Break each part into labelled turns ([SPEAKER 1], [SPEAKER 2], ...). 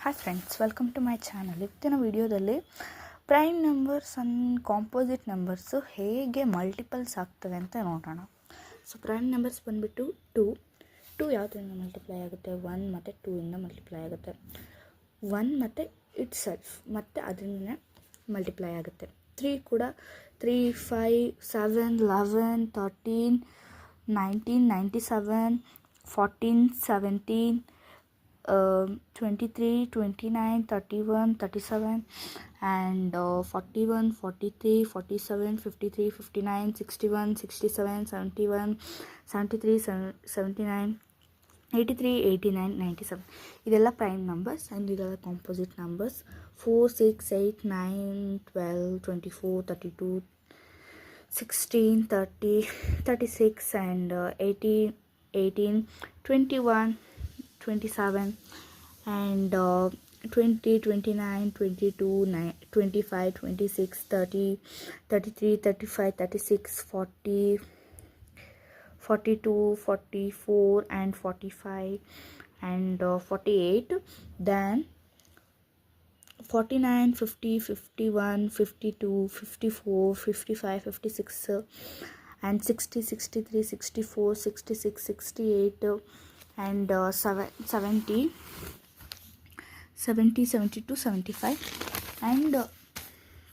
[SPEAKER 1] Hi friends, welcome to my channel. ಇವತ್ತಿನ ವಿಡಿಯೋದಲ್ಲಿ prime numbers and composite numbers ಹೇಗೆ multiples ಆಗ್ತವೆ ಅಂತ ನೋಡೋಣ. ಸೊ ಪ್ರೈಮ್ ನಂಬರ್ಸ್ ಬಂದುಬಿಟ್ಟು ಟು ಯಾವುದರಿಂದ ಮಲ್ಟಿಪ್ಲೈ ಆಗುತ್ತೆ? 1 ಮತ್ತು 2 ಇಂದ ಮಲ್ಟಿಪ್ಲೈ ಆಗುತ್ತೆ. 1 ಮತ್ತು ಇಟ್ ಸೆಲ್ಫ್ ಮತ್ತು ಅದರಿಂದನೇ ಮಲ್ಟಿಪ್ಲೈ ಆಗುತ್ತೆ. 3 ಕೂಡ 3, 5, 7, 11, 13, 19, 97, 14, 17, 23, 29, 31, 37 and 41, 43, 47, 53, 59, 61, 67, 71, 73, 79, 83, 89, 97 ಇದೆಲ್ಲ ಪ್ರೈಮ್ ನಂಬರ್ಸ್ ಆ್ಯಂಡ್ ಇದೆಲ್ಲ composite numbers. 4, 6, 8, 9, 12, 24, 32, 16, 30, 36 and 18, 21, 27 and 20, 29, 22, 25, 26, 30, 33, 35, 36, 40, 42, 44 and 45 and 48, then 49, 50, 51, 52, 54, 55, 56 and 60, 63, 64, 66, 68 and 70, 72, 75 and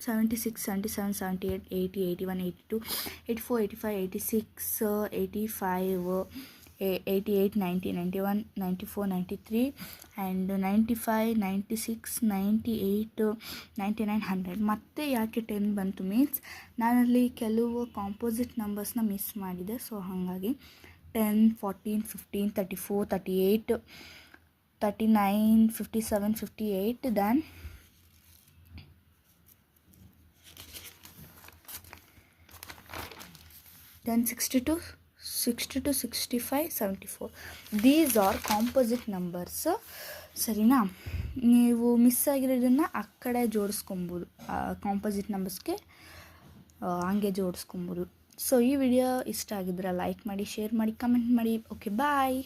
[SPEAKER 1] 76, 77, 78, 80, 81, 82, 84, 85, 86, 85, 88, 90, 91, 94, 93 and 95, 96, 98, 99, 100. ಮತ್ತೆ ಯಾಕೆ 10 ಬಂತು ಮೀನ್ಸ್ ನಾನಲ್ಲಿ ಕೆಲವು ಕಾಂಪೋಸಿಟ್ ನಂಬರ್ಸ್ನ ಮಿಸ್ ಮಾಡಿದೆ. ಸೊ ಹಾಗಾಗಿ 10, 14, 15, 34, 38, 39, 57, 58, then 62, 65, 74. These are composite numbers. ಸರಿನಾ? ನೀವು ಮಿಸ್ ಆಗಿರೋದನ್ನು ಆ ಕಡೆ ಜೋಡಿಸ್ಕೊಬೋದು, ಕಾಂಪೋಸಿಟ್ ನಂಬರ್ಸ್ಗೆ ಹಂಗೆ ಜೋಡಿಸ್ಕೊಬೋದು. ಸೊ ಈ ವಿಡಿಯೋ ಇಷ್ಟ ಆಗಿದ್ರೆ ಲೈಕ್ ಮಾಡಿ, ಶೇರ್ ಮಾಡಿ, ಕಮೆಂಟ್ ಮಾಡಿ. ಓಕೆ, ಬಾಯ್.